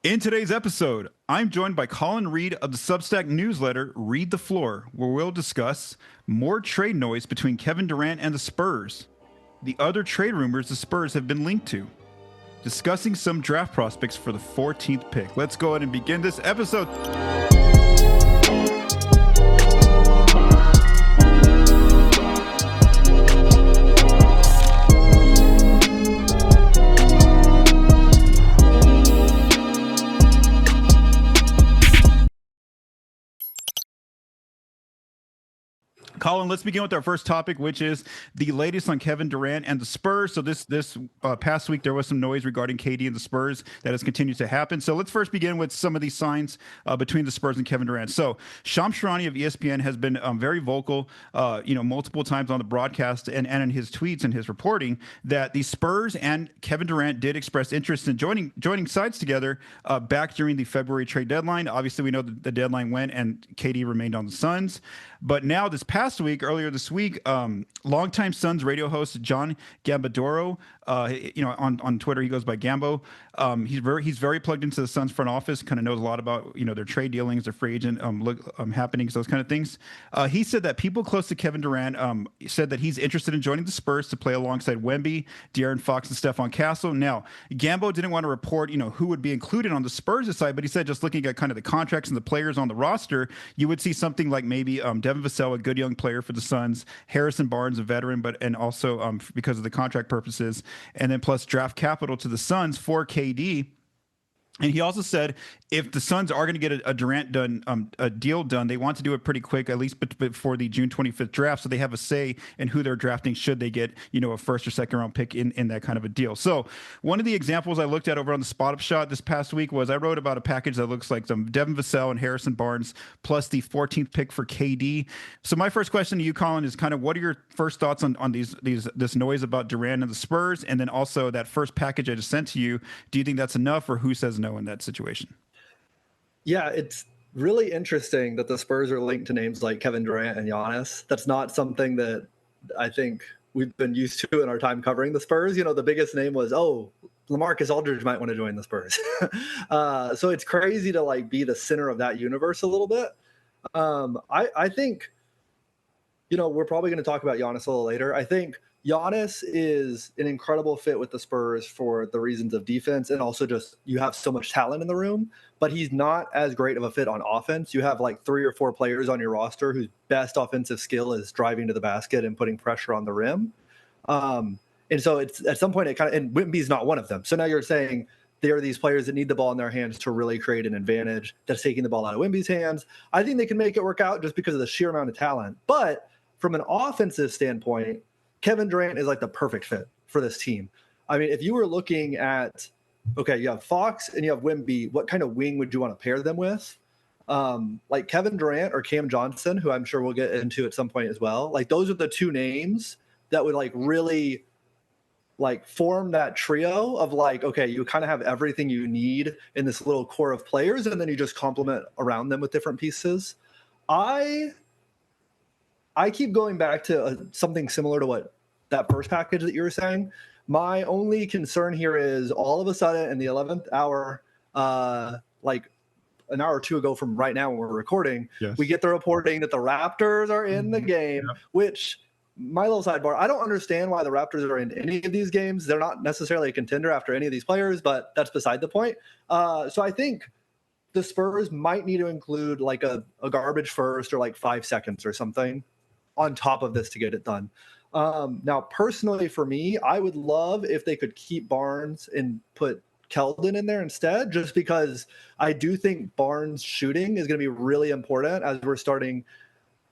In today's episode, I'm joined by Collin Reid of the Substack newsletter Read the Floor, where we'll discuss more trade noise between Kevin Durant and the Spurs, the other trade rumors the Spurs have been linked to, discussing some draft prospects for the 14th pick. Let's go ahead and begin this episode. Collin, let's begin with our first topic, which is the latest on Kevin Durant and the Spurs. So this past week, there was some noise regarding KD and the Spurs that has continued to happen. So let's first begin with some of these signs between the Spurs and Kevin Durant. So Shams Charania of ESPN has been very vocal, multiple times on the broadcast and in his tweets and his reporting that the Spurs and Kevin Durant did express interest in joining sides together back during the February trade deadline. Obviously, we know that the deadline went and KD remained on the Suns. But now this past week, earlier this week, longtime Suns radio host John Gambadoro, on Twitter, he goes by Gambo. He's very plugged into the Suns front office, kind of knows a lot about, their trade dealings, their free agent happenings, those kind of things. He said that people close to Kevin Durant said that he's interested in joining the Spurs to play alongside Wemby, De'Aaron Fox, and Stephon Castle. Now, Gambo didn't want to report, who would be included on the Spurs side, but he said just looking at kind of the contracts and the players on the roster, you would see something like maybe Devin Vassell, a good young player for the Suns, Harrison Barnes, a veteran, and also because of the contract purposes, and then plus draft capital to the Suns for KD. And he also said if the Suns are going to get a Durant a deal done, they want to do it pretty quick, at least before the June 25th draft, so they have a say in who they're drafting should they get, a first or second round pick in that kind of a deal. So one of the examples I looked at over on the Spot Up Shot this past week was I wrote about a package that looks like some Devin Vassell and Harrison Barnes plus the 14th pick for KD. So my first question to you, Collin, is kind of what are your first thoughts on this noise about Durant and the Spurs, and then also that first package I just sent to you? Do you think that's enough, or who says no in that situation? Yeah, it's really interesting that the Spurs are linked to names like Kevin Durant and Giannis. That's not something that I think we've been used to in our time covering the Spurs. The biggest name was, LaMarcus Aldridge might want to join the Spurs. So it's crazy to be the center of that universe a little bit. I think, we're probably going to talk about Giannis a little later. I think Giannis is an incredible fit with the Spurs for the reasons of defense, and also just you have so much talent in the room, but he's not as great of a fit on offense. You have like 3 or 4 players on your roster whose best offensive skill is driving to the basket and putting pressure on the rim. And so it's at some point and Wemby's not one of them. So now you're saying there are these players that need the ball in their hands to really create an advantage that's taking the ball out of Wemby's hands. I think they can make it work out just because of the sheer amount of talent. But from an offensive standpoint, Kevin Durant is like the perfect fit for this team. I mean, if you were looking at, you have Fox and you have Wemby, what kind of wing would you want to pair them with? Like Kevin Durant or Cam Johnson, who I'm sure we'll get into at some point as well. Like those are the 2 names that would really form that trio of you kind of have everything you need in this little core of players, and then you just complement around them with different pieces. I keep going back to something similar to what that first package that you were saying. My only concern here is all of a sudden in the 11th hour, an hour or 2 ago from right now when we're recording, yes, we get the reporting that the Raptors are in the game, which my little sidebar, I don't understand why the Raptors are in any of these games. They're not necessarily a contender after any of these players, but that's beside the point. So I think the Spurs might need to include a garbage first or 5 seconds or something on top of this to get it done. Now, personally, for me, I would love if they could keep Barnes and put Keldon in there instead, just because I do think Barnes' shooting is going to be really important as we're starting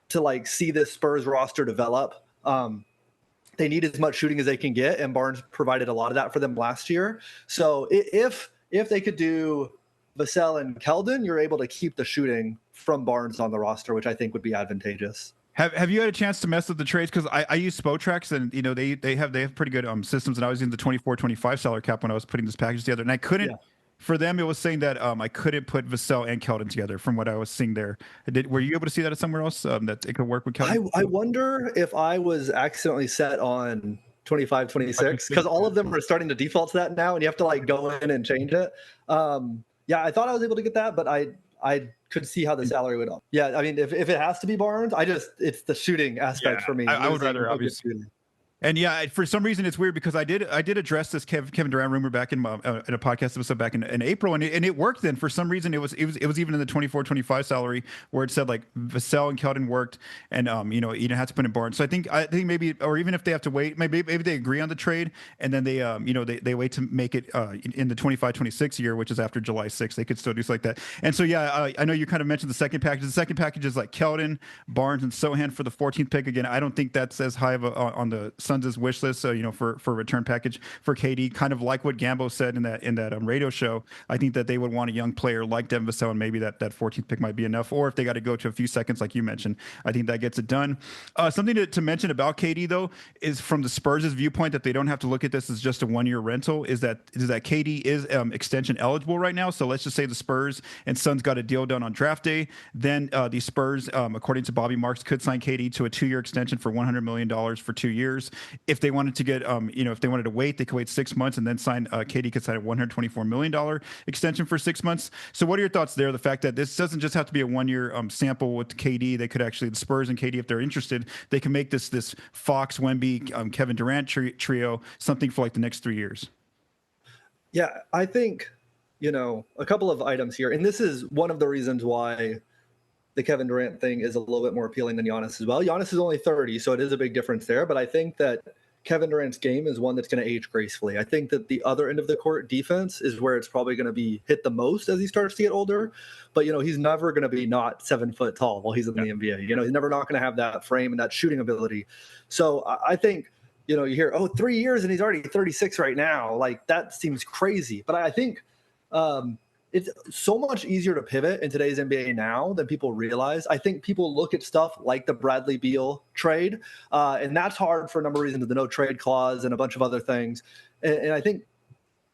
to see this Spurs roster develop. They need as much shooting as they can get, and Barnes provided a lot of that for them last year. So if they could do Vassell and Keldon, you're able to keep the shooting from Barnes on the roster, which I think would be advantageous. Have you had a chance to mess with the trades? Because I use Spotrax, and they have pretty good systems. And I was in the 24-25 salary cap when I was putting this package together, and I couldn't. Yeah. For them, it was saying that I couldn't put Vassell and Keldon together. From what I was seeing there, were you able to see that somewhere else that it could work with Keldon? I wonder if I was accidentally set on 25-26 because all of them are starting to default to that now, and you have to go in and change it. Yeah, I thought I was able to get that, but I could see how the salary would up. Yeah, I mean, if it has to be Barnes, it's the shooting aspect for me. I would Losing rather a good obviously. shooter. And yeah, for some reason it's weird because I did address this Kevin Durant rumor back in a podcast episode back in April, and it worked then. For some reason, it was even in the 24-25 salary where it said like Vassell and Keldon worked, and you didn't have to put in Barnes. So I think maybe, or even if they have to wait, maybe they agree on the trade and then they they wait to make it in the 25-26 year, which is after July 6th. They could still do something like that. And so yeah, I know you kind of mentioned the second package. The second package is like Keldon, Barnes, and Sohan for the 14th pick. Again, I don't think that's as high of on the Suns' wish list, for a return package for KD. Kind of like what Gambo said in that radio show. I think that they would want a young player like Devin Vassell, and maybe that 14th pick might be enough. Or if they got to go to a few seconds, like you mentioned, I think that gets it done. Something to mention about KD though is from the Spurs' viewpoint that they don't have to look at this as just a 1-year rental. Is that KD is extension eligible right now? So let's just say the Spurs and Suns got a deal done on draft day, then the Spurs, according to Bobby Marks, could sign KD to a 2-year extension for $100 million for 2 years. If they wanted to get, if they wanted to wait, they could wait 6 months and then sign. KD could sign a $124 million extension for 6 months. So, what are your thoughts there? The fact that this doesn't just have to be a 1-year sample with KD. They could actually, the Spurs and KD, if they're interested, they can make this Fox, Wemby, Kevin Durant trio something for like the next 3 years. Yeah, I think a couple of items here, and this is one of the reasons why the Kevin Durant thing is a little bit more appealing than Giannis as well. Giannis is only 30, so it is a big difference there. But I think that Kevin Durant's game is one that's going to age gracefully. I think that the other end of the court defense is where it's probably going to be hit the most as he starts to get older. But, he's never going to be not 7 foot tall while he's in the NBA. He's never not going to have that frame and that shooting ability. So I think, you hear, 3 years and he's already 36 right now. Like, that seems crazy. But I think it's so much easier to pivot in today's NBA now than people realize. I think people look at stuff like the Bradley Beal trade, and that's hard for a number of reasons, the no trade clause and a bunch of other things. And I think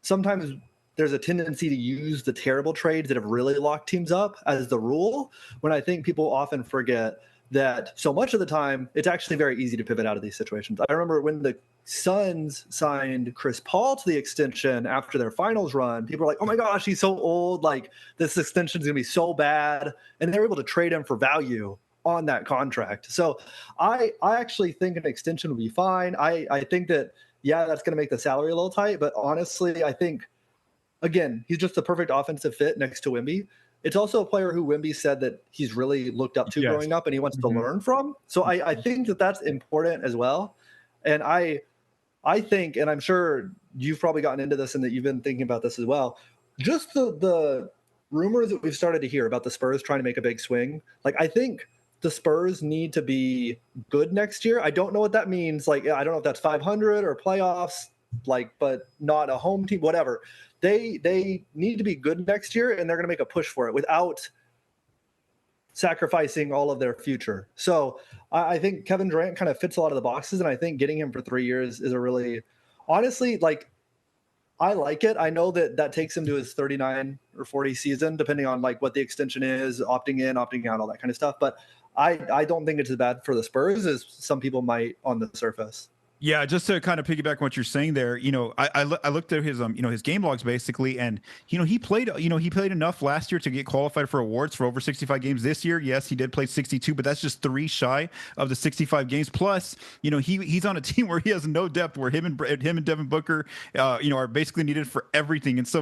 sometimes there's a tendency to use the terrible trades that have really locked teams up as the rule, when I think people often forget that so much of the time it's actually very easy to pivot out of these situations. I remember when the Suns signed Chris Paul to the extension after their finals run, people were like, oh my gosh, he's so old. Like, this extension is going to be so bad. And they were able to trade him for value on that contract. So I actually think an extension would be fine. I think that, that's going to make the salary a little tight. But honestly, I think, again, he's just the perfect offensive fit next to Wemby. It's also a player who Wemby said that he's really looked up to growing up and he wants to learn from. So I think that that's important as well. And I think, and I'm sure you've probably gotten into this and that you've been thinking about this as well, just the rumors that we've started to hear about the Spurs trying to make a big swing. Like, I think the Spurs need to be good next year. I don't know what that means. Like, I don't know if that's 500 or playoffs, but not a home team, whatever. They need to be good next year, and they're going to make a push for it without sacrificing all of their future. So I think Kevin Durant kind of fits a lot of the boxes, and I think getting him for 3 years is a really, honestly, I like it. I know that takes him to his 39 or 40 season, depending on what the extension is, opting in, opting out, all that kind of stuff. But I don't think it's as bad for the Spurs as some people might on the surface. Yeah, just to kind of piggyback on what you're saying there, I looked at his his game logs basically, and he played enough last year to get qualified for awards for over 65 games. This year, yes, he did play 62, but that's just 3 shy of the 65 games. Plus, he's on a team where he has no depth, where him and Devin Booker, are basically needed for everything. And so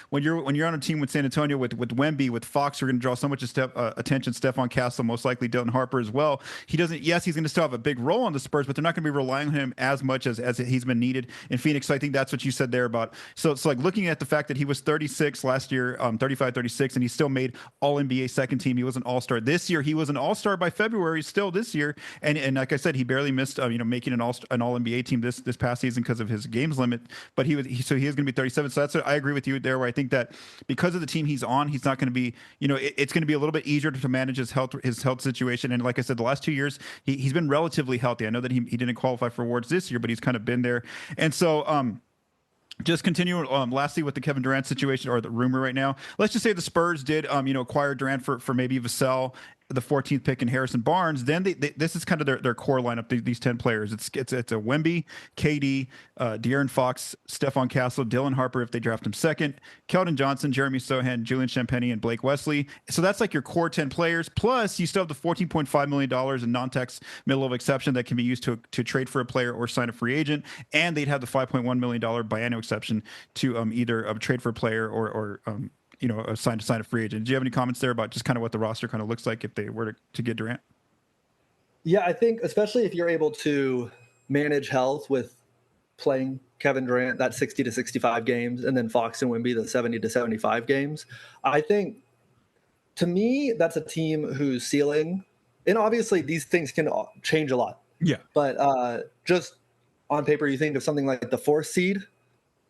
when you're on a team with San Antonio with Wemby, with Fox, who are going to draw so much attention, Stephon Castle, most likely Dylan Harper as well. He's going to still have a big role on the Spurs, but they're not going to be relying on him as much as he's been needed in Phoenix. So I think that's what you said there about. So it's like looking at the fact that he was 36 last year, 35, 36, and he still made all NBA second team. He was an all-star this year. He was an all-star by February still this year. And like I said, he barely missed, making an all NBA team this past season because of his games limit, but he is going to be 37. So that's what I agree with you there, where I think that because of the team he's on, he's not going to be, it's going to be a little bit easier to manage his health situation. And like I said, the last 2 years, he's been relatively healthy. I know that he didn't qualify for awards this year, but he's kind of been there. And so just continue lastly with the Kevin Durant situation, or the rumor right now. Let's just say the Spurs did acquire Durant for maybe Vassell the 14th pick in Harrison Barnes, then this is kind of their core lineup. These 10 players. It's a Wemby, KD, De'Aaron Fox, Stephon Castle, Dylan Harper if they draft him second, Keldon Johnson, Jeremy Sohan, Julian Champagnie, and Blake Wesley. So that's like your core 10 players. Plus, you still have the $14.5 million in non-tax middle of exception that can be used to trade for a player or sign a free agent, and they'd have the $5.1 million biannual exception to either trade for a player or sign a free agent. Do you have any comments there about just kind of what the roster kind of looks like if they were to get Durant? Yeah, I think especially if you're able to manage health with playing Kevin Durant that 60 to 65 games, and then Fox and Wemby the 70 to 75 games, I think to me that's a team whose ceiling, and obviously these things can change a lot. Yeah, but just on paper, you think of something like the 4th seed,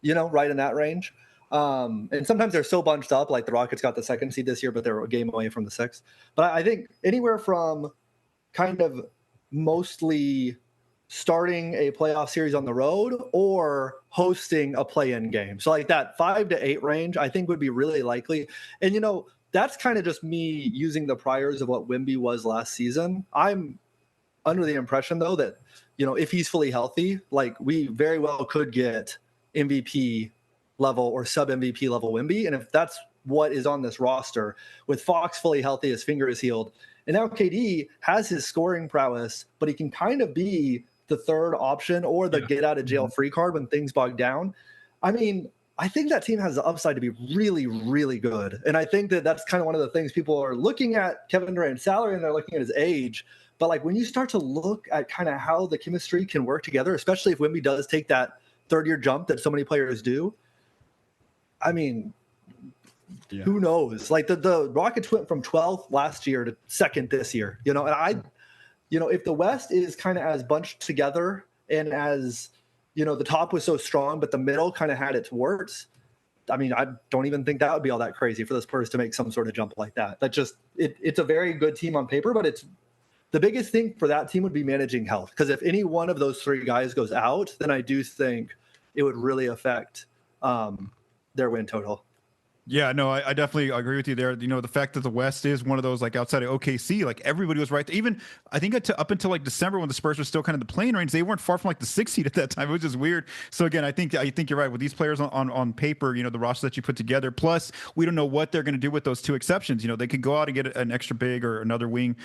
right in that range. And sometimes they're so bunched up, like the Rockets got the 2nd seed this year, but they're a game away from the 6th. But I think anywhere from kind of mostly starting a playoff series on the road or hosting a play-in game. So like that 5 to 8 range, I think would be really likely. And, that's kind of just me using the priors of what Wemby was last season. I'm under the impression, though, that, if he's fully healthy, like we very well could get MVP level or sub MVP level Wemby. And if that's what is on this roster with Fox fully healthy, his finger is healed. And now KD has his scoring prowess, but he can kind of be the 3rd option or the get out of jail free card when things bog down. I mean, I think that team has the upside to be really, really good. And I think that that's kind of one of the things people are looking at Kevin Durant's salary and they're looking at his age. But like when you start to look at kind of how the chemistry can work together, especially if Wemby does take that 3rd-year jump that so many players do, I mean, who knows? Like the Rockets went from 12th last year to 2nd this year, and if the West is kind of as bunched together and as, the top was so strong, but the middle kind of had its warts. I mean, I don't even think that would be all that crazy for the Spurs to make some sort of jump like that. It's a very good team on paper, but it's the biggest thing for that team would be managing health. Because if any one of those 3 guys goes out, then I do think it would really affect their win total. Yeah, no, I definitely agree with you there. The fact that the West is one of those, like outside of OKC, like everybody was right there. Even I think up until like December when the Spurs were still kind of the playing range, they weren't far from like the 6th seed at that time. It was just weird. So again, I think you're right with these players on paper. The roster that you put together. Plus, we don't know what they're going to do with those 2 exceptions. They could go out and get an extra big or another wing.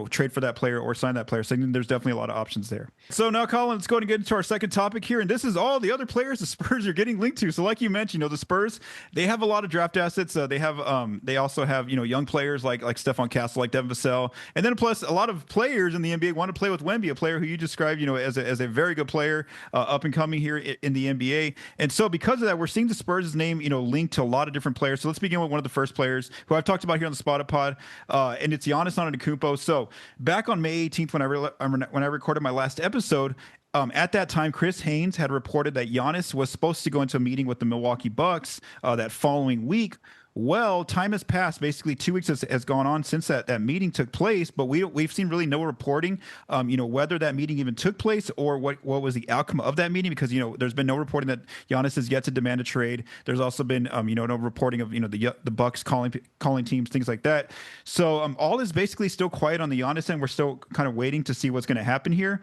Trade for that player or sign that player. So there's definitely a lot of options there. So now, Collin, let's go and get into our second topic here, and this is all the other players the Spurs are getting linked to. So like you mentioned, the Spurs, they have a lot of draft assets. They also have young players like Stephon Castle, like Devin Vassell, and then plus a lot of players in the NBA want to play with Wemby, a player who you described as a very good player, up and coming here in the NBA. And so because of that, we're seeing the Spurs' name linked to a lot of different players. So let's begin with one of the first players who I've talked about here on the Spotted Pod, and it's Giannis Antetokounmpo. So back on May 18th when I recorded my last episode. At that time, Chris Haynes had reported that Giannis was supposed to go into a meeting with the Milwaukee Bucks that following week. Well, time has passed. Basically, 2 weeks has gone on since that meeting took place, but we've seen really no reporting, whether that meeting even took place or what was the outcome of that meeting, because, there's been no reporting that Giannis has yet to demand a trade. There's also been, no reporting of, the Bucks calling teams, things like that. So all is basically still quiet on the Giannis end. We're still kind of waiting to see what's going to happen here.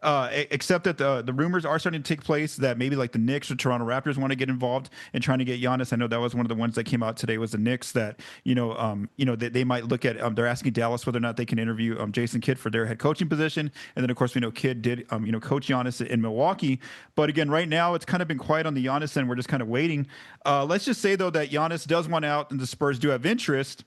Except that the rumors are starting to take place that maybe like the Knicks or Toronto Raptors want to get involved in trying to get Giannis. I know that was one of the ones that came out today was the Knicks that, they might look at, they're asking Dallas whether or not they can interview Jason Kidd for their head coaching position. And then of course, we know Kidd did, coach Giannis in Milwaukee. But again, right now it's kind of been quiet on the Giannis end. We're just kind of waiting. Let's just say though, that Giannis does want out and the Spurs do have interest.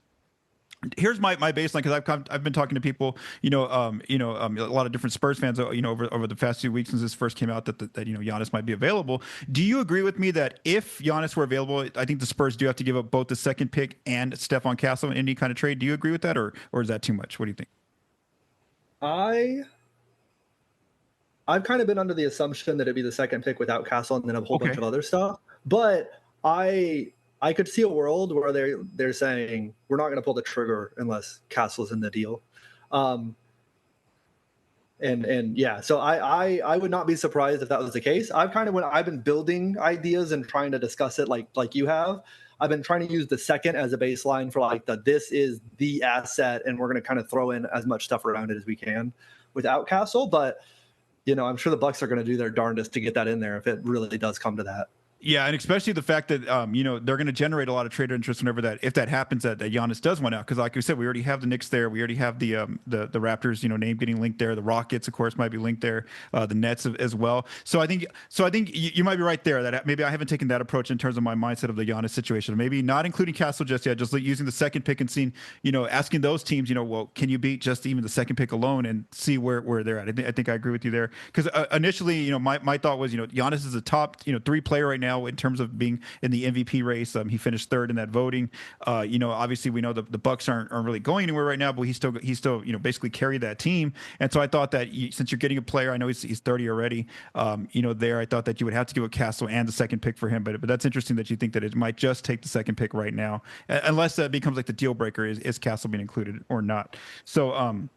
Here's my baseline, because I've been talking to people, a lot of different Spurs fans, over the past few weeks since this first came out that Giannis might be available. Do you agree with me that if Giannis were available, I think the Spurs do have to give up both the 2nd pick and Stephon Castle in any kind of trade? Do you agree with that, or is that too much? What do you think? I've kind of been under the assumption that it'd be the 2nd pick without Castle and then a whole bunch of other stuff, but I could see a world where they're saying we're not going to pull the trigger unless Castle's in the deal. So I would not be surprised if that was the case. I've been building ideas and trying to discuss it like you have. I've been trying to use the second as a baseline for like this is the asset, and we're going to kind of throw in as much stuff around it as we can without Castle. But I'm sure the Bucks are going to do their darndest to get that in there if it really does come to that. Yeah, and especially the fact that they're going to generate a lot of trader interest whenever if that happens that Giannis does want out, because like we said, we already have the Knicks there, we already have the Raptors name getting linked there, the Rockets of course might be linked there, the Nets as well. So I think you might be right there that maybe I haven't taken that approach in terms of my mindset of the Giannis situation. Maybe not including Castle just yet, just using the second pick and seeing asking those teams well, can you beat just even the second pick alone and see where they're at. I think I agree with you there, because initially my thought was Giannis is a top 3 player right now in terms of being in the MVP race. He finished 3rd in that voting. Obviously we know the Bucks aren't really going anywhere right now, but he's still basically carried that team. And so I thought that since you're getting a player, I know he's 30 already, there, I thought that you would have to give a Castle and the second pick for him. But that's interesting that you think that it might just take the second pick right now, unless that becomes like the deal breaker, is Castle being included or not. So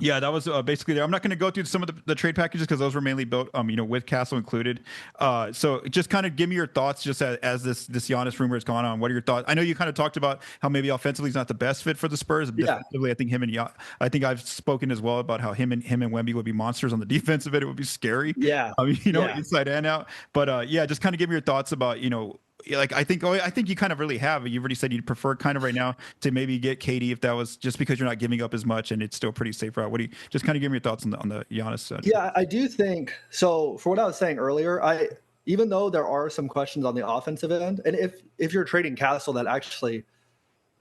yeah, that was basically there. I'm not going to go through some of the trade packages because those were mainly built, with Castle included. So just kind of give me your thoughts just as this Giannis rumor has gone on. What are your thoughts? I know you kind of talked about how maybe offensively he's not the best fit for the Spurs. Yeah. Defensively, I think I've spoken as well about how him and Wemby would be monsters on the defensive end. It would be scary. Yeah. Inside and out. But yeah, just kind of give me your thoughts about like I think you kind of really have. You've already said you'd prefer kind of right now to maybe get KD if that was just because you're not giving up as much and it's still pretty safe route. What do you just kind of give me your thoughts on the Giannis? Yeah, I do think so. For what I was saying earlier, even though there are some questions on the offensive end, and if you're trading Castle, that actually,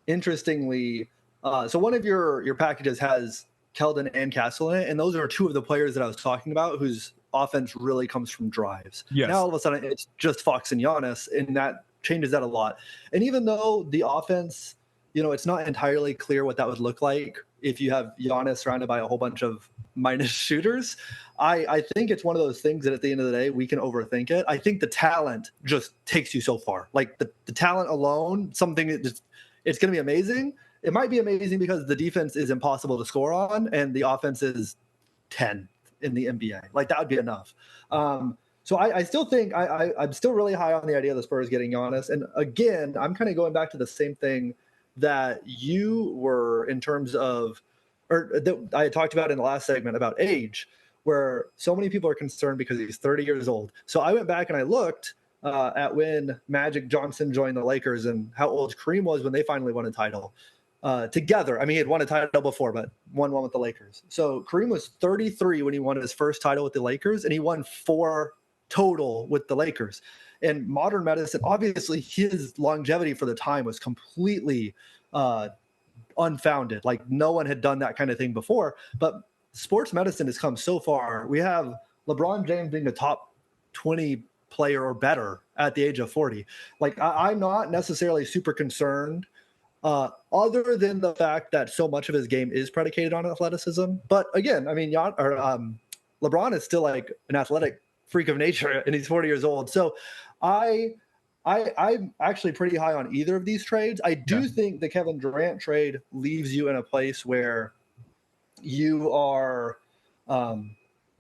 interestingly, so one of your packages has Keldon and Castle in it, and those are 2 of the players that I was talking about whose offense really comes from drives. Yes. Now all of a sudden it's just Fox and Giannis, and that changes that a lot. And even though the offense, it's not entirely clear what that would look like if you have Giannis surrounded by a whole bunch of minus shooters, I think it's one of those things that at the end of the day we can overthink it. I think the talent just takes you so far. Like the talent alone, something that it's going to be amazing. It might be amazing because the defense is impossible to score on and the offense is 10 in the NBA. Like that would be enough. So I still think I'm still really high on the idea of the Spurs getting Giannis. And again, I'm kind of going back to the same thing that you were in terms of, or that I had talked about in the last segment about age, where so many people are concerned because he's 30 years old. So I went back and I looked at when Magic Johnson joined the Lakers and how old Kareem was when they finally won a title. Together. I mean, he had won a title before, but won one with the Lakers. So Kareem was 33 when he won his first title with the Lakers, and he won 4 total with the Lakers. In modern medicine, obviously, his longevity for the time was completely unfounded. Like no one had done that kind of thing before. But sports medicine has come so far. We have LeBron James being a top 20 player or better at the age of 40. Like I'm not necessarily super concerned. Other than the fact that so much of his game is predicated on athleticism. But again, I mean, LeBron is still like an athletic freak of nature and he's 40 years old. So I'm actually pretty high on either of these trades. I do think the Kevin Durant trade leaves you in a place where you are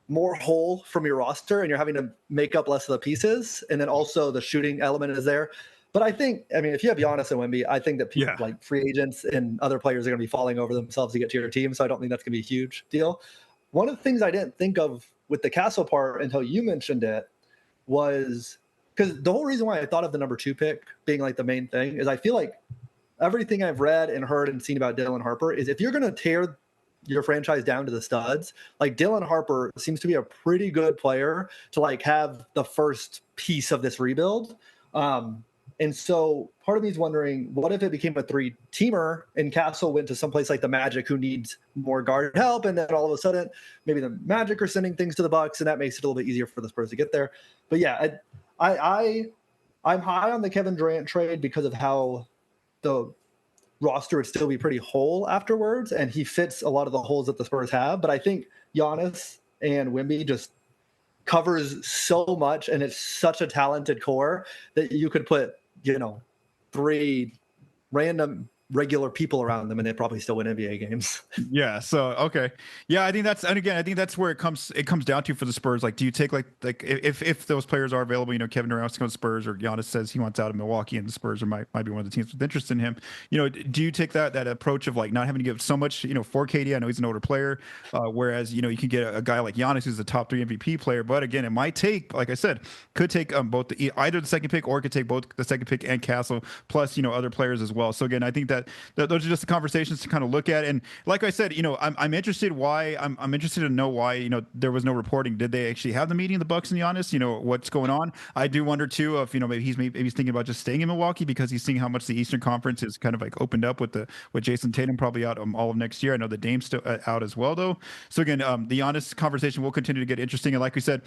more whole from your roster and you're having to make up less of the pieces. And then also the shooting element is there. But I think, I mean, if you have Giannis and Wemby, I think that people like free agents and other players are going to be falling over themselves to get to your team. So I don't think that's going to be a huge deal. One of the things I didn't think of with the Castle part until you mentioned it was because the whole reason why I thought of the number 2 pick being like the main thing is I feel like everything I've read and heard and seen about Dylan Harper is if you're going to tear your franchise down to the studs, like Dylan Harper seems to be a pretty good player to like have the first piece of this rebuild. And so part of me is wondering, what if it became a 3-teamer and Castle went to someplace like the Magic who needs more guard help, and then all of a sudden maybe the Magic are sending things to the Bucks, and that makes it a little bit easier for the Spurs to get there. But yeah, I'm high on the Kevin Durant trade because of how the roster would still be pretty whole afterwards, and he fits a lot of the holes that the Spurs have. But I think Giannis and Wemby just covers so much, and it's such a talented core that you could put 3 random regular people around them, and they probably still win NBA games. Yeah. So okay. Yeah, I think that's, and again, I think that's where it comes down to for the Spurs. Like, do you take like if those players are available, Kevin Durant wants to go to Spurs, or Giannis says he wants out of Milwaukee, and the Spurs might be one of the teams with interest in him. Do you take that approach of like not having to give so much, for KD? I know he's an older player, whereas you can get a guy like Giannis who's a top 3 MVP player, but again, it might take, like I said, could take both either the second pick, or it could take both the second pick and Castle plus other players as well. So again, I think that those are just the conversations to kind of look at. And like I said, I'm interested why I'm interested to know why there was no reporting. Did they actually have the meeting, the Bucks and Giannis? What's going on? I do wonder too if maybe he's thinking about just staying in Milwaukee because he's seeing how much the Eastern Conference is kind of like opened up with Jason Tatum probably out all of next year. I know the Dame's still out as well though. So again, the Giannis conversation will continue to get interesting. And like we said,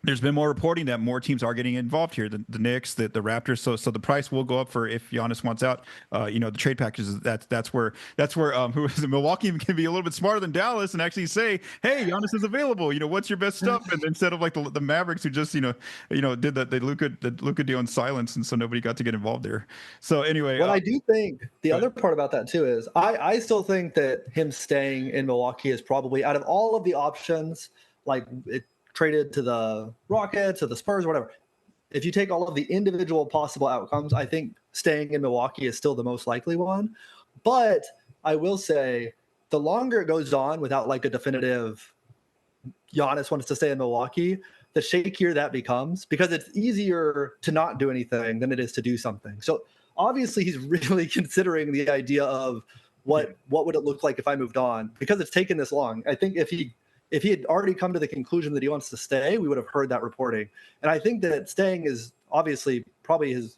there's been more reporting that more teams are getting involved here. The Knicks, the Raptors. So the price will go up for if Giannis wants out. The trade packages. That's where who is it? Milwaukee can be a little bit smarter than Dallas and actually say, hey, Giannis is available. What's your best stuff? And instead of like the Mavericks who just did the Luka deal in silence, and so nobody got to get involved there. So anyway, what I do think the other part about that too is I still think that him staying in Milwaukee is probably, out of all of the options, like it traded to the Rockets or the Spurs, whatever. If you take all of the individual possible outcomes, I think staying in Milwaukee is still the most likely one. But I will say, the longer it goes on without like a definitive Giannis wants to stay in Milwaukee, the shakier that becomes, because it's easier to not do anything than it is to do something. So obviously he's really considering the idea of what would it look like if I moved on, because it's taken this long. I think if he had already come to the conclusion that he wants to stay, we would have heard that reporting. And I think that staying is obviously probably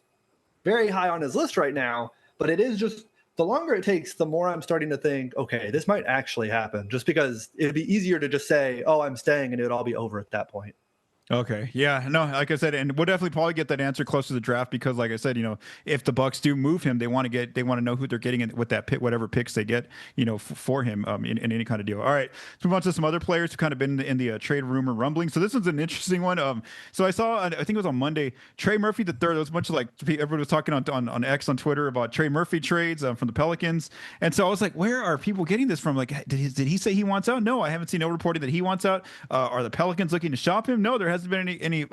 very high on his list right now, but it is just the longer it takes, the more I'm starting to think, okay, this might actually happen, just because it'd be easier to just say, oh, I'm staying, and it would all be over at that point. Okay. Yeah. No, like I said, and we'll definitely probably get that answer close to the draft because, like I said, if the Bucks do move him, they want to know who they're getting in with that pick, whatever picks they get, for him in any kind of deal. All right. Let's move on to some other players who kind of been in the trade rumor rumbling. So this one's an interesting one. So I saw, I think it was on Monday, Trey Murphy III. There was a bunch of like everybody was talking on X on Twitter about Trey Murphy trades from the Pelicans, and so I was like, where are people getting this from? Like, did he say he wants out? No, I haven't seen no reporting that he wants out. Are the Pelicans looking to shop him? No, there hasn't been any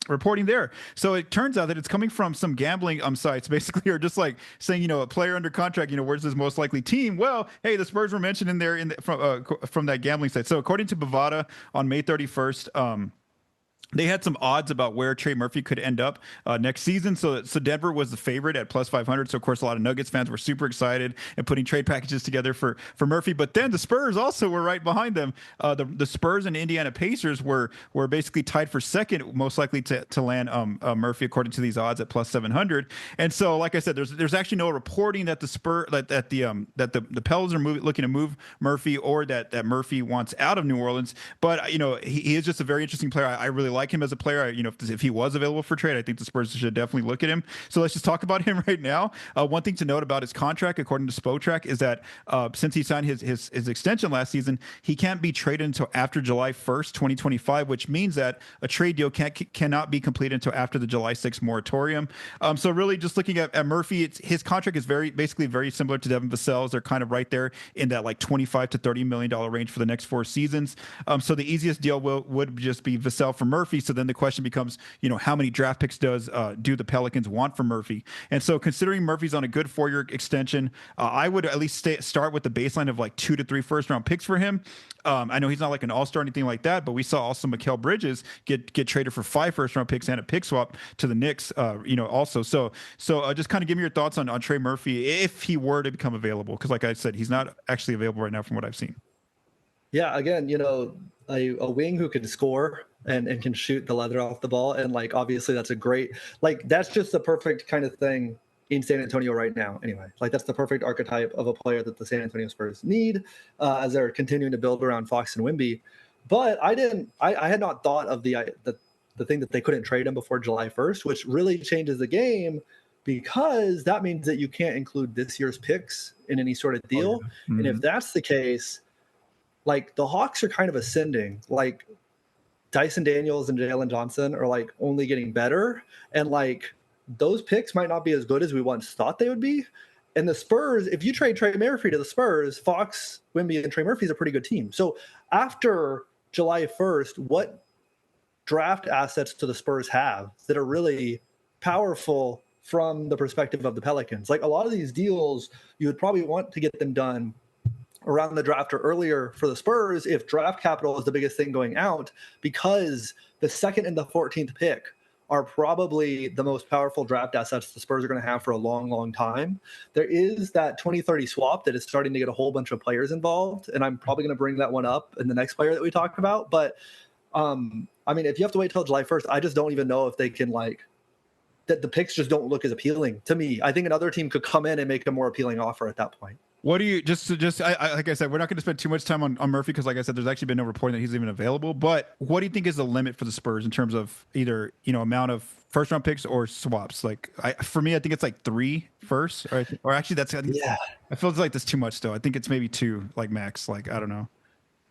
reporting there. So it turns out that it's coming from some gambling sites, basically, or just like saying, a player under contract, where's his most likely team? Well, hey, the Spurs were mentioned in there from that gambling site. So according to Bovada on May 31st, they had some odds about where Trey Murphy could end up next season. So Denver was the favorite at plus 500. So, of course, a lot of Nuggets fans were super excited and putting trade packages together for Murphy. But then the Spurs also were right behind them. The Spurs and Indiana Pacers were basically tied for second, most likely to land Murphy, according to these odds, at plus 700. And so, like I said, there's actually no reporting that the Pels are looking to move Murphy, or that Murphy wants out of New Orleans. But, he is just a very interesting player. I really like him as a player. If he was available for trade, I think the Spurs should definitely look at him. So let's just talk about him right now. One thing to note about his contract, according to Spotrac, is that since he signed his extension last season, he can't be traded until after July 1st, 2025, which means that a trade deal cannot be completed until after the July 6th moratorium. So really, just looking at Murphy, his contract is basically very similar to Devin Vassell's. They're kind of right there in that like $25 to $30 million range for the next 4 seasons. So the easiest deal would just be Vassell for Murphy. So then the question becomes, how many draft picks do the Pelicans want for Murphy? And so considering Murphy's on a good 4-year extension, I would at least start with the baseline of like 2 to 3 first-round picks for him. I know he's not like an all-star or anything like that, but we saw also Mikal Bridges get traded for 5 first-round picks and a pick swap to the Knicks, also. So just kind of give me your thoughts on Trey Murphy if he were to become available, because like I said, he's not actually available right now from what I've seen. Yeah, again, a wing who can score and can shoot the leather off the ball. And like, obviously that's that's just the perfect kind of thing in San Antonio right now. Anyway, like that's the perfect archetype of a player that the San Antonio Spurs need as they're continuing to build around Fox and Wemby. But I had not thought of the thing that they couldn't trade him before July 1st, which really changes the game, because that means that you can't include this year's picks in any sort of deal. Oh, yeah. Mm-hmm. And if that's the case, like the Hawks are kind of ascending. Like Dyson Daniels and Jalen Johnson are like only getting better, and like those picks might not be as good as we once thought they would be. And the Spurs, if you trade Trey Murphy to the Spurs, Fox, Wemby, and Trey Murphy is a pretty good team. So after July 1st, what draft assets do the Spurs have that are really powerful from the perspective of the Pelicans? Like a lot of these deals, you would probably want to get them done around the draft or earlier for the Spurs if draft capital is the biggest thing going out, because the 2nd and the 14th pick are probably the most powerful draft assets the Spurs are going to have for a long, long time. There is that 2030 swap that is starting to get a whole bunch of players involved, and I'm probably going to bring that one up in the next player that we talk about. But I mean, if you have to wait till July 1st, I just don't even know if they can that the picks just don't look as appealing to me. I think another team could come in and make a more appealing offer at that point. What do you like I said, we're not going to spend too much time on Murphy because, like I said, there's actually been no reporting that he's even available. But what do you think is the limit for the Spurs in terms of either amount of first round picks or swaps? Like for me, I think it's like 3 first, or actually I feel like that's too much still. I think it's maybe 2 like max. Like I don't know.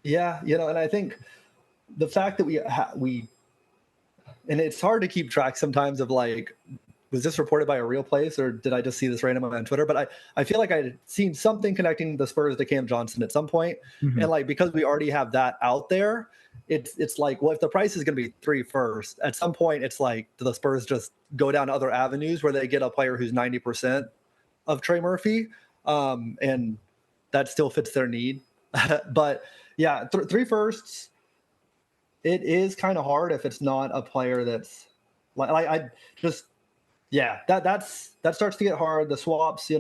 Yeah, and I think the fact that we and it's hard to keep track sometimes of like, was this reported by a real place or did I just see this randomly on Twitter? But I feel like I'd seen something connecting the Spurs to Cam Johnson at some point. Mm-hmm. And like, because we already have that out there, it's like, well, if the price is going to be 3 first, at some point it's like, do the Spurs just go down other avenues where they get a player who's 90% of Trey Murphy? And that still fits their need. But yeah, 3 firsts, it is kind of hard if it's not a player that's like I just, yeah, that starts to get hard. The swaps,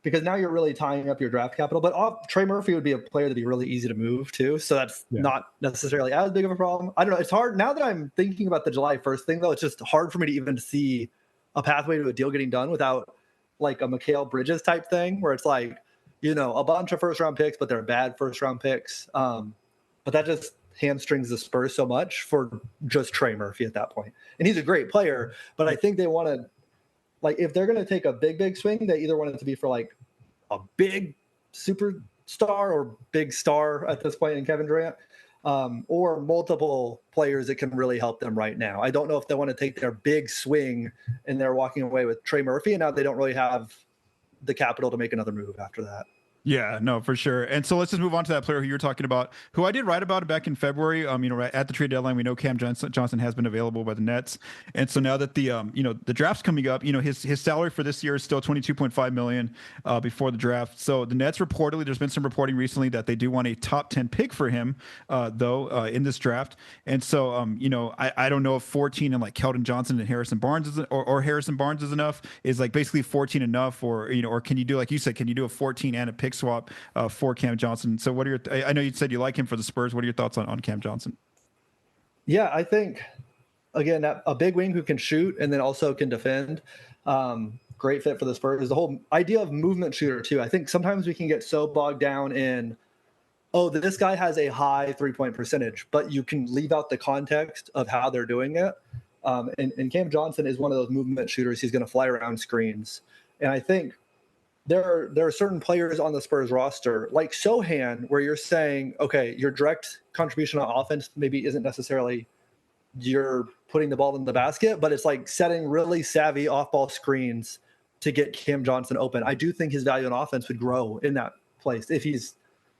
because now you're really tying up your draft capital. But Trey Murphy would be a player that'd be really easy to move too. So that's not necessarily as big of a problem. I don't know. It's hard now that I'm thinking about the July 1st thing, though. It's just hard for me to even see a pathway to a deal getting done without like a Mikal Bridges type thing, where it's like, a bunch of first round picks, but they're bad first round picks. But that just hamstrings the Spurs so much for just Trey Murphy at that point. And he's a great player, but I think they want to, like, if they're going to take a big swing, they either want it to be for like a big superstar or big star at this point in Kevin Durant, or multiple players that can really help them right now. I don't know if they want to take their big swing and they're walking away with Trey Murphy and now they don't really have the capital to make another move after that. Yeah, no, for sure. And so let's just move on to that player who you're talking about, who I did write about back in February. Right at the trade deadline, we know Cam Johnson has been available by the Nets, and so now that the the draft's coming up, his salary for this year is still $22.5 million before the draft. So the Nets reportedly, there's been some reporting recently that they do want a top 10 pick for him, in this draft. And so I don't know if 14 and like Keldon Johnson and Harrison Barnes is or Harrison Barnes is enough. Is like basically 14 enough, or or can you do, like you said, can you do a 14 and a pick swap for Cam Johnson? So what are I know you said you like him for the Spurs. What are your thoughts on Cam Johnson? Yeah, I think, again, a big wing who can shoot and then also can defend. Great fit for the Spurs. The whole idea of movement shooter too. I think sometimes we can get so bogged down in, this guy has a high 3-point percentage, but you can leave out the context of how they're doing it. And Cam Johnson is one of those movement shooters. He's going to fly around screens. And I think there are certain players on the Spurs roster, like Sohan, where you're saying, okay, your direct contribution on offense maybe isn't necessarily you're putting the ball in the basket, but it's like setting really savvy off-ball screens to get Cam Johnson open. I do think his value on offense would grow in that place if he's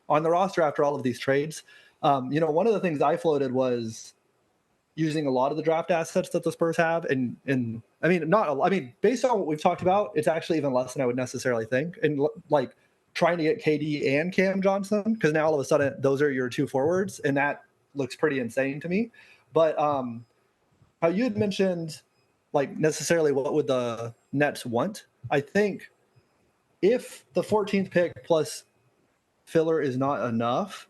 on the roster after all of these trades. One of the things I floated was using a lot of the draft assets that the Spurs have. And based on what we've talked about, it's actually even less than I would necessarily think. And like trying to get KD and Cam Johnson, because now all of a sudden those are your 2 forwards. And that looks pretty insane to me. But how you had mentioned, like, necessarily what would the Nets want? I think if the 14th pick plus filler is not enough,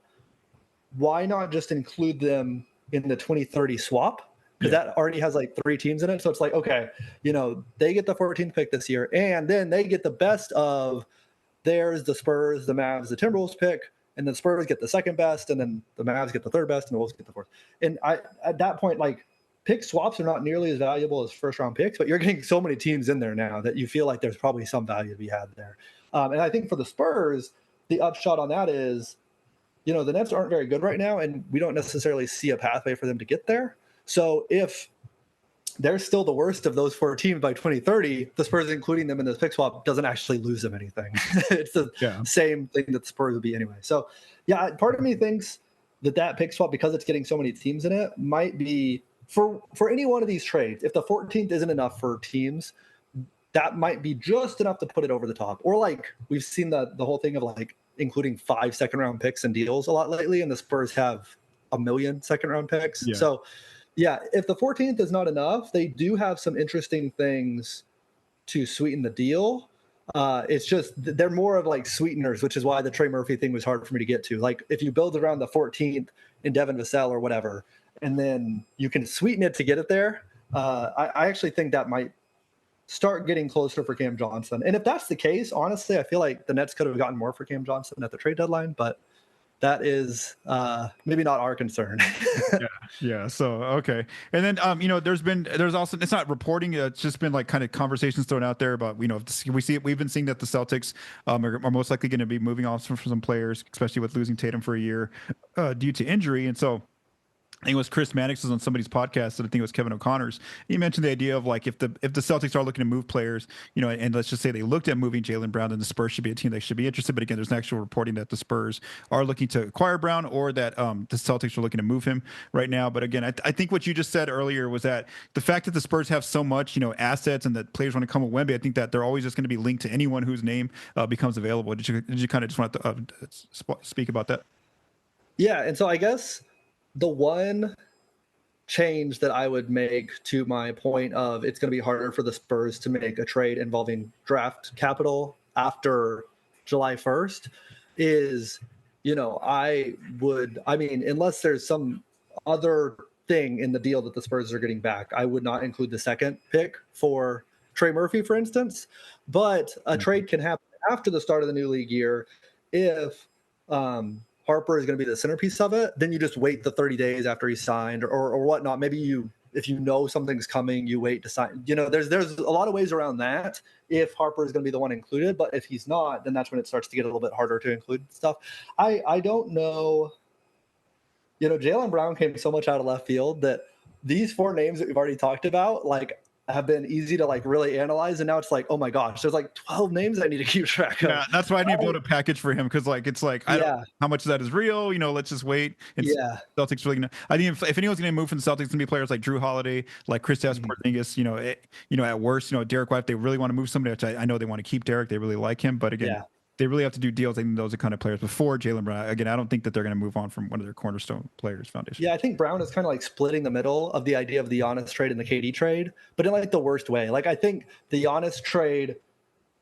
why not just include them in the 2030 swap? Because that already has like 3 teams in it. So it's like, okay, they get the 14th pick this year, and then they get the best of there's the Spurs, the Mavs, the Timberwolves pick, and the Spurs get the second best, and then the Mavs get the third best, and the Wolves get the fourth. And at that point, like, pick swaps are not nearly as valuable as first round picks, but you're getting so many teams in there now that you feel like there's probably some value to be had there. And I think for the Spurs, the upshot on that is, the Nets aren't very good right now, and we don't necessarily see a pathway for them to get there. So if they're still the worst of those 4 teams by 2030. The Spurs, including them in this pick swap, doesn't actually lose them anything. It's the same thing that the Spurs would be anyway. So, yeah, part of me thinks that pick swap, because it's getting so many teams in it, might be for any one of these trades. If the 14th isn't enough for teams, that might be just enough to put it over the top. Or like we've seen the whole thing of like including 5 second-round picks in deals a lot lately, and the Spurs have 1 million second-round picks. Yeah. So, yeah, if the 14th is not enough, they do have some interesting things to sweeten the deal. It's just they're more of like sweeteners, which is why the Trey Murphy thing was hard for me to get to. Like if you build around the 14th in Devin Vassell or whatever, and then you can sweeten it to get it there, I actually think that might start getting closer for Cam Johnson. And if that's the case, honestly, I feel like the Nets could have gotten more for Cam Johnson at the trade deadline, but that is maybe not our concern. Yeah. So, okay. And then, there's also, it's not reporting. It's just been like kind of conversations thrown out there about, we've been seeing that the Celtics are most likely going to be moving off from some players, especially with losing Tatum for a year due to injury. And so, I think it was Chris Mannix was on somebody's podcast, and I think it was Kevin O'Connor's. He mentioned the idea of like if the Celtics are looking to move players, and let's just say they looked at moving Jaylen Brown, then the Spurs should be a team that should be interested. But again, there's an actual reporting that the Spurs are looking to acquire Brown, or that the Celtics are looking to move him right now. But again, I think what you just said earlier was that the fact that the Spurs have so much assets and that players want to come with Wemby, I think that they're always just going to be linked to anyone whose name becomes available. Did you kind of just want to speak about that? Yeah, and so I guess the one change that I would make to my point of it's going to be harder for the Spurs to make a trade involving draft capital after July 1st is, unless there's some other thing in the deal that the Spurs are getting back, I would not include the second pick for Trey Murphy, for instance. But a trade can happen after the start of the new league year if Harper is going to be the centerpiece of it. Then you just wait the 30 days after he's signed or whatnot. Maybe if you know something's coming, you wait to sign. There's a lot of ways around that if Harper is going to be the one included. But if he's not, then that's when it starts to get a little bit harder to include stuff. I don't know. Jaylen Brown came so much out of left field that these 4 names that we've already talked about, like, have been easy to like really analyze, and now it's like, oh my gosh, there's like 12 names I need to keep track of. Yeah, that's why I need to build a package for him, because like it's like I don't know how much of that is real. Let's just wait. And Celtics really gonna. I think if anyone's gonna move from the Celtics, it's gonna be players like Drew Holiday, like Kristaps Porzingis. At worst, Derek White. If they really want to move somebody, which I know they want to keep Derek, they really like him, but again. They really have to do deals. I think those are kind of players before Jaylen Brown. Again, I don't think that they're going to move on from one of their cornerstone players foundation. Yeah, I think Brown is kind of like splitting the middle of the idea of the Giannis trade and the KD trade, but in like the worst way. Like I think the Giannis trade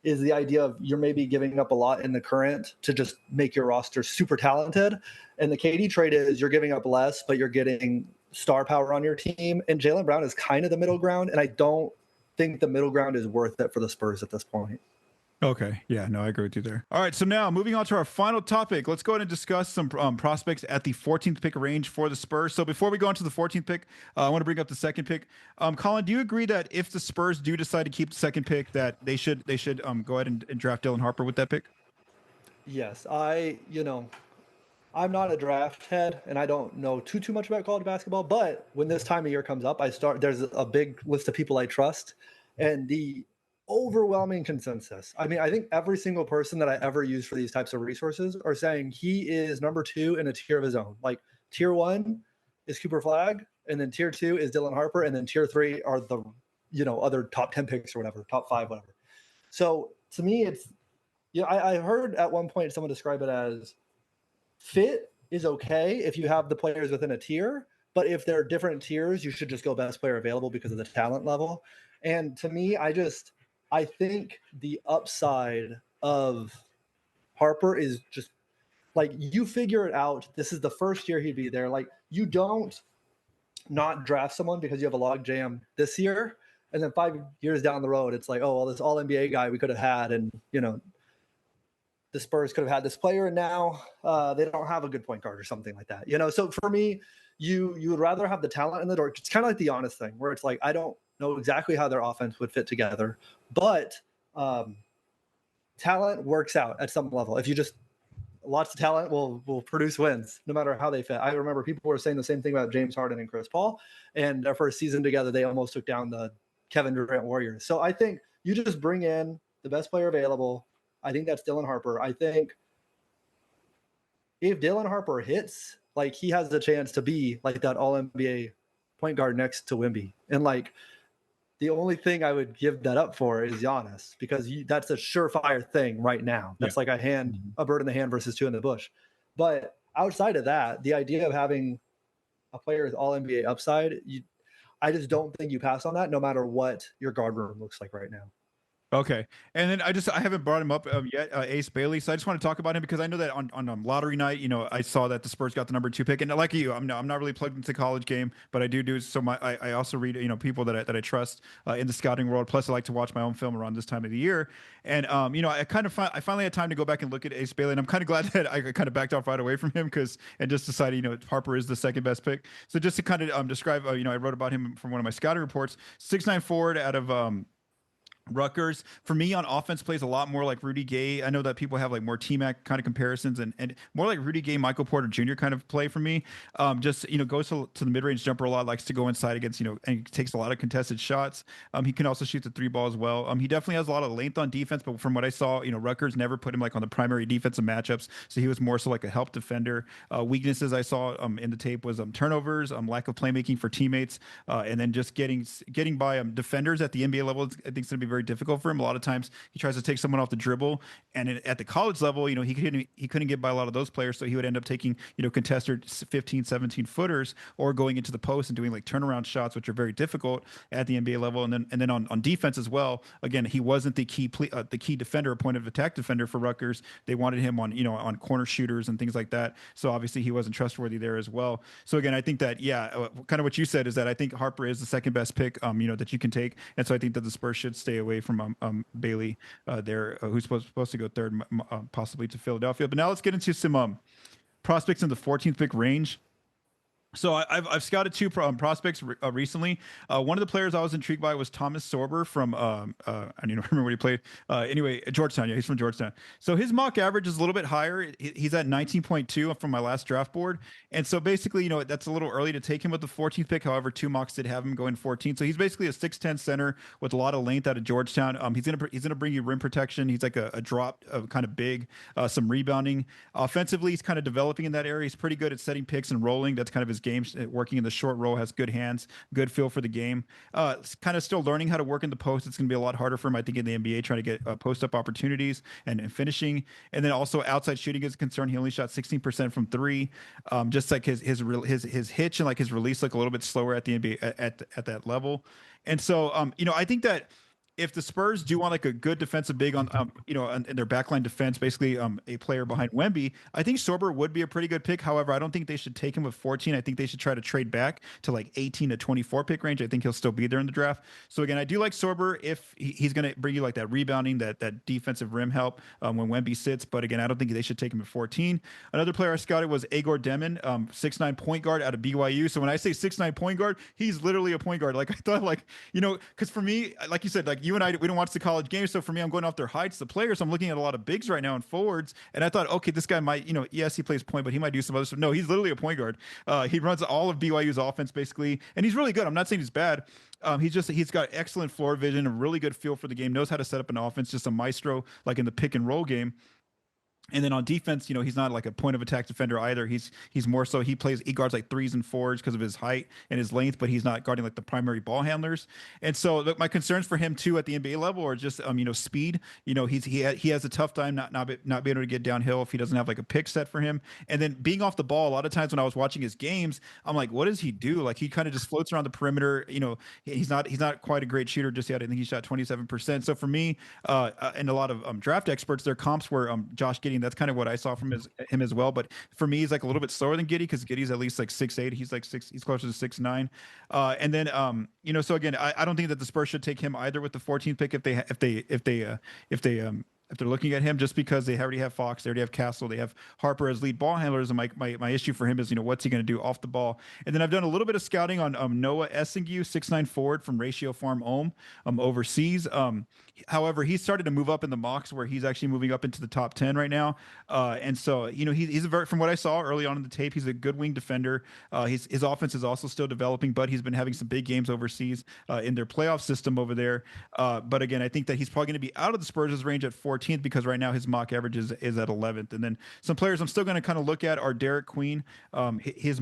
is the idea of you're maybe giving up a lot in the current to just make your roster super talented. And the KD trade is you're giving up less, but you're getting star power on your team. And Jaylen Brown is kind of the middle ground. And I don't think the middle ground is worth it for the Spurs at this point. Okay. Yeah, no, I agree with you there. All right. So now moving on to our final topic, let's go ahead and discuss some prospects at the 14th pick range for the Spurs. So before we go into the 14th pick, I want to bring up the second pick. Collin, do you agree that if the Spurs do decide to keep the second pick, that they should go ahead and draft Dylan Harper with that pick? Yes. I'm not a draft head and I don't know too much about college basketball, but when this time of year comes up, there's a big list of people I trust, and the overwhelming consensus. I mean, I think every single person that I ever use for these types of resources are saying he is number 2 in a tier of his own. Like tier 1 is Cooper Flagg, and then tier 2 is Dylan Harper, and then tier 3 are the other top 10 picks or whatever, top 5, whatever. So to me, it's I heard at one point someone describe it as fit is okay if you have the players within a tier, but if they're different tiers, you should just go best player available because of the talent level. And to me, I think the upside of Harper is just like you figure it out. This is the first year he'd be there. Like you don't not draft someone because you have a log jam this year, and then 5 years down the road, it's like, oh, well, this all NBA guy we could have had, and the Spurs could have had this player, and now they don't have a good point guard or something like that. So for me, you would rather have the talent in the door. It's kind of like the honest thing, where it's like I don't know exactly how their offense would fit together, but talent works out at some level. If you just lots of talent will produce wins no matter how they fit. I remember people were saying the same thing about James Harden and Chris Paul, and their first season together, they almost took down the Kevin Durant Warriors. So I think you just bring in the best player available. I think that's Dylan Harper. I think if Dylan Harper hits, like he has the chance to be like that All NBA point guard next to Wemby, and like the only thing I would give that up for is Giannis because that's a surefire thing right now. That's like a bird in the hand versus two in the bush. But outside of that, the idea of having a player with all NBA upside, I just don't think you pass on that no matter what your guard room looks like right now. Okay, and then I haven't brought him up yet, Ace Bailey. So I just want to talk about him because I know that on lottery night, I saw that the Spurs got the number 2 pick, and like you, I'm not really plugged into college game, but I do so I also read people that I trust in the scouting world. Plus, I like to watch my own film around this time of the year, and I finally had time to go back and look at Ace Bailey, and I'm kind of glad that I kind of backed off right away from him and just decided Harper is the second best pick. So just to kind of describe, I wrote about him from one of my scouting reports. 6'9" forward out of Rutgers, for me, on offense plays a lot more like Rudy Gay. I know that people have like more T-Mac kind of comparisons and more like Rudy Gay, Michael Porter Jr. kind of play for me. Just goes to the mid-range jumper a lot, likes to go inside against and he takes a lot of contested shots. He can also shoot the 3 ball as well. He definitely has a lot of length on defense, but from what I saw, Rutgers never put him like on the primary defensive matchups, so he was more so like a help defender. Weaknesses I saw in the tape was turnovers, lack of playmaking for teammates, and then just getting by defenders at the NBA level. I think it's going to be very difficult for him. A lot of times he tries to take someone off the dribble, and at the college level, he couldn't get by a lot of those players, so he would end up taking contested 15, 17 footers or going into the post and doing like turnaround shots, which are very difficult at the NBA level. And then on defense as well. Again, he wasn't the key defender, point of attack defender for Rutgers. They wanted him on corner shooters and things like that. So obviously he wasn't trustworthy there as well. So again, I think that kind of what you said is that I think Harper is the second best pick that you can take, and so I think that the Spurs should stay away from Bailey there, who's supposed to go third, possibly to Philadelphia. But now let's get into some prospects in the 14th pick range. So I've scouted 2 prospects recently. One of the players I was intrigued by was Thomas Sorber from I don't even remember what he played. Anyway, Georgetown. Yeah, he's from Georgetown. So his mock average is a little bit higher. He's at 19.2 from my last draft board. And so basically, that's a little early to take him with the 14th pick. However, 2 mocks did have him going 14. So he's basically a 6'10" center with a lot of length out of Georgetown. He's gonna bring you rim protection. He's like a drop, kind of big, some rebounding. Offensively, he's kind of developing in that area. He's pretty good at setting picks and rolling. That's kind of his game, working in the short roll, has good hands, good feel for the game. Kind of still learning how to work in the post. It's going to be a lot harder for him, I think, in the NBA, trying to get post-up opportunities and finishing. And then also outside shooting is a concern. He only shot 16% from 3. Just like his hitch and like his release look a little bit slower at the NBA at that level. And so, I think that if the Spurs do want like a good defensive big on, in their backline defense, basically a player behind Wemby, I think Sorber would be a pretty good pick. However, I don't think they should take him with 14. I think they should try to trade back to like 18 to 24 pick range. I think he'll still be there in the draft. So again, I do like Sorber if he's going to bring you like that rebounding, that defensive rim help when Wemby sits. But again, I don't think they should take him at 14. Another player I scouted was Egor Demin, 6'9" point guard out of BYU. So when I say 6'9" point guard, he's literally a point guard. Like I thought, like, because for me, like you said, like you and I, we don't watch the college games. So for me, I'm going off their heights, the players. I'm looking at a lot of bigs right now and forwards. And I thought, okay, this guy might, yes, he plays point, but he might do some other stuff. No, he's literally a point guard. He runs all of BYU's offense basically. And he's really good. I'm not saying he's bad. He's got excellent floor vision, a really good feel for the game, knows how to set up an offense, just a maestro, like in the pick and roll game. And then on defense, he's not like a point of attack defender either. He's more so he guards like 3s and 4s because of his height and his length, but he's not guarding like the primary ball handlers. And so look, my concerns for him too at the NBA level are just speed. He has a tough time not being able to get downhill if he doesn't have like a pick set for him. And then being off the ball, a lot of times when I was watching his games, I'm like, what does he do? Like he kind of just floats around the perimeter. He's not quite a great shooter just yet. I think he shot 27%. So for me, and a lot of draft experts, their comps were Josh Giddey. That's kind of what I saw from him as well. But for me, he's like a little bit slower than Giddey because Giddey's at least like 6'8". He's like he's closer to 6'9". And then so again, I don't think that the Spurs should take him either with the 14th pick if they if they're looking at him, just because they already have Fox, they already have Castle, they have Harper as lead ball handlers. And my issue for him is, what's he going to do off the ball? And then I've done a little bit of scouting on Noah Essingue, 6'9" forward from Ratio Farm Ohm, overseas. However, he started to move up in the mocks where he's actually moving up into the top 10 right now. And so, he's from what I saw early on in the tape, he's a good wing defender. His offense is also still developing, but he's been having some big games overseas in their playoff system over there. But again, I think that he's probably going to be out of the Spurs' range at 14th because right now his mock average is at 11th. And then some players I'm still going to kind of look at are Derek Queen. He's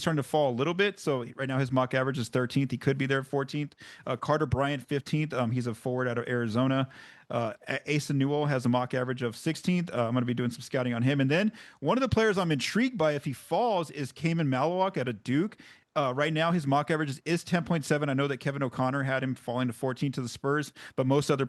starting to fall a little bit. So right now his mock average is 13th. He could be there at 14th. Carter Bryant, 15th. He's a forward out of Arizona. Asa Newell has a mock average of 16th. I'm going to be doing some scouting on him. And then one of the players I'm intrigued by if he falls is Kaman Malawak out of Duke. Right now, his mock average is 10.7. I know that Kevin O'Connor had him falling to 14 to the Spurs, but most other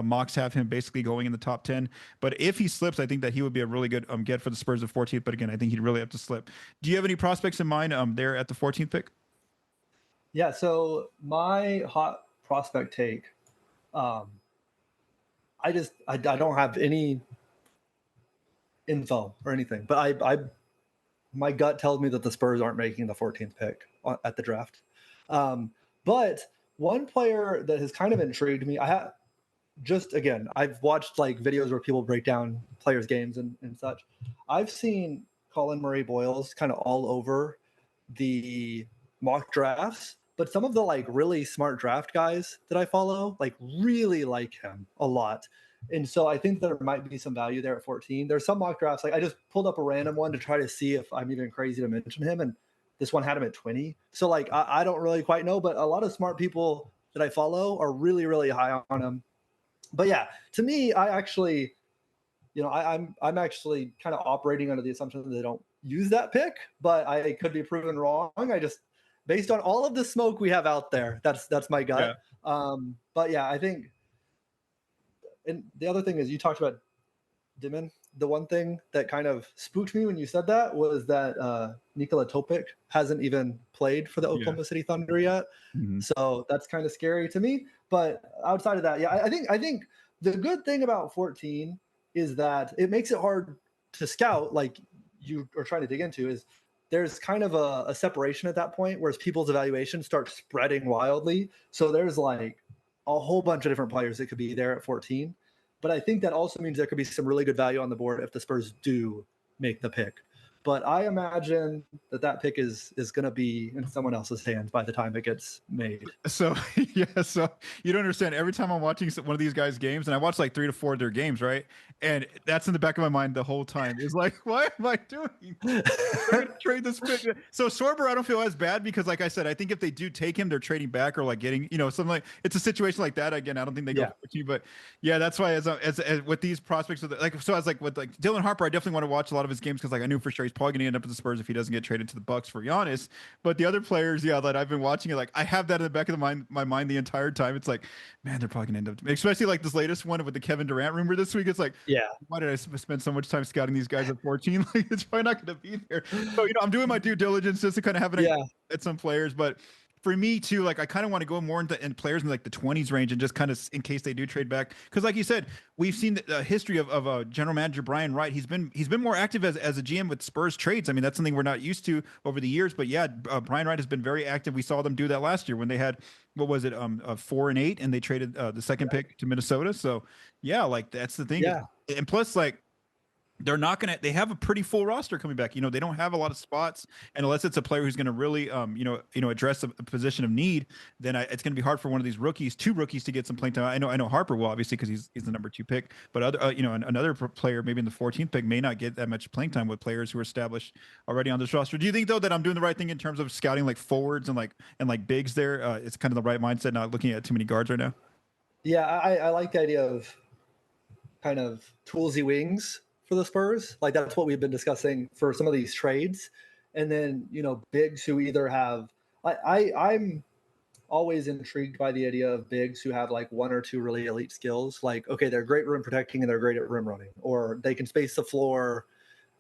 mocks have him basically going in the top 10. But if he slips, I think that he would be a really good get for the Spurs at 14th. But again, I think he'd really have to slip. Do you have any prospects in mind there at the 14th pick? Yeah, so my hot prospect take, I don't have any info or anything, but my gut tells me that the Spurs aren't making the 14th pick at the draft. But one player that has kind of intrigued me, I've watched like videos where people break down players' games and such. I've seen Colin Murray-Boyles kind of all over the mock drafts, but some of the like really smart draft guys that I follow like really like him a lot. And so I think there might be some value there at 14. There's some mock drafts. Like I just pulled up a random one to try to see if I'm even crazy to mention him. And this one had him at 20. So like, I don't really quite know, but a lot of smart people that I follow are really, really high on him. But yeah, to me, I actually, I'm actually kind of operating under the assumption that they don't use that pick, but I could be proven wrong. Based on all of the smoke we have out there, that's my gut. Yeah. But yeah, I think, and the other thing is you talked about Demin. The one thing that kind of spooked me when you said that was that Nikola Topic hasn't even played for the Oklahoma City Thunder yet. Mm-hmm. So that's kind of scary to me. But outside of that, yeah, I think the good thing about 14 is that it makes it hard to scout, like you are trying to dig into, is there's kind of a separation at that point, whereas people's evaluation starts spreading wildly. So there's like a whole bunch of different players that could be there at 14. But I think that also means there could be some really good value on the board if the Spurs do make the pick. But I imagine that pick is going to be in someone else's hands by the time it gets made. So, yeah, so you don't understand. Every time I'm watching one of these guys' games, and I watch like 3 to 4 of their games, right? And that's in the back of my mind the whole time. It's like, what am I doing? They're going to trade this pick. So Sorber, I don't feel as bad because, like I said, I think if they do take him, they're trading back or like getting, something like, it's a situation like that. Again, I don't think they go for you, but yeah, that's why as with these prospects, so I was like with like Dylan Harper, I definitely want to watch a lot of his games because like I knew for sure he's probably going to end up at the Spurs if he doesn't get traded to the Bucks for Giannis. But the other players, that I've been watching it, like I have that in the back of my mind the entire time. It's like, man, they're probably going to end up, especially like this latest one with the Kevin Durant rumor this week. It's like, why did I spend so much time scouting these guys at 14? Like it's probably not going to be there. So I'm doing my due diligence just to kind of have it at some players, but. For me too, like I kind of want to go more into players in like the 20s range and just kind of in case they do trade back, because like you said, we've seen the history of general manager Brian Wright. He's been more active as a GM with Spurs trades. I mean, that's something we're not used to over the years. But yeah, Brian Wright has been very active. We saw them do that last year when they had 4 and 8, and they traded the second pick to Minnesota. So yeah, like that's the thing. And plus like. They have a pretty full roster coming back. They don't have a lot of spots, and unless it's a player who's going to really, address a position of need, then it's going to be hard for one of these two rookies to get some playing time. I know Harper will obviously because he's the number 2 pick, but another player maybe in the 14th pick may not get that much playing time with players who are established already on this roster. Do you think though that I'm doing the right thing in terms of scouting like forwards and like bigs there? It's kind of the right mindset, not looking at too many guards right now. Yeah, I like the idea of kind of toolsy wings for the Spurs. Like that's what we've been discussing for some of these trades. And then, bigs who either have, I'm always intrigued by the idea of bigs who have like 1 or 2 really elite skills. Like, okay, they're great rim protecting and they're great at rim running, or they can space the floor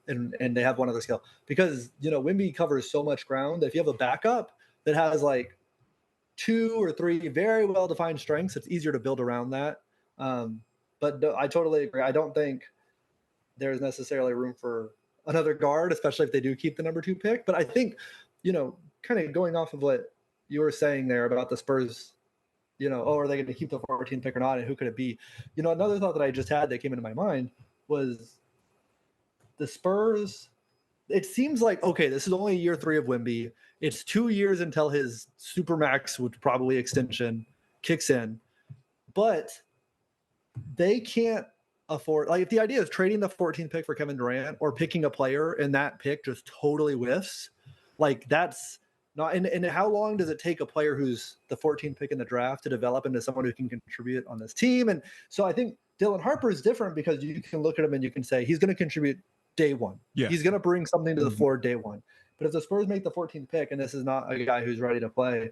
and they have one other skill. Because, Wemby covers so much ground that if you have a backup that has like 2 or 3 very well-defined strengths, it's easier to build around that. But no, I totally agree. I don't think there's necessarily room for another guard, especially if they do keep the number 2 pick. But I think, kind of going off of what you were saying there about the Spurs, are they going to keep the 14 pick or not, and who could it be? Another thought that I just had that came into my mind was the Spurs. It seems like, okay, this is only year 3 of Wemby. It's 2 years until his supermax, which probably extension, kicks in. But they can't afford, like, if the idea is trading the 14th pick for Kevin Durant or picking a player and that pick just totally whiffs, like, that's not. And how long does it take a player who's the 14th pick in the draft to develop into someone who can contribute on this team? And so I think Dylan Harper is different because you can look at him and you can say he's going to contribute day one. Yeah. He's going to bring something to the floor day one. But if the Spurs make the 14th pick and this is not a guy who's ready to play,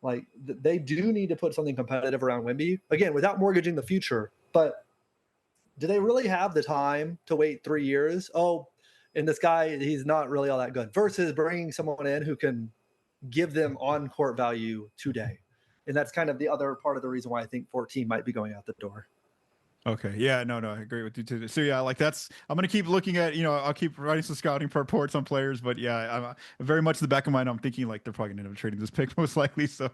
like, they do need to put something competitive around Wemby, again, without mortgaging the future. But do they really have the time to wait 3 years? Oh, and this guy, he's not really all that good, versus bringing someone in who can give them on-court value today. And that's kind of the other part of the reason why I think 14 might be going out the door. Okay. Yeah, no, I agree with you too. So yeah, like I'm going to keep looking at, I'll keep writing some scouting reports on players, but yeah, I'm very much in the back of my mind. I'm thinking like they're probably going to end up trading this pick most likely. So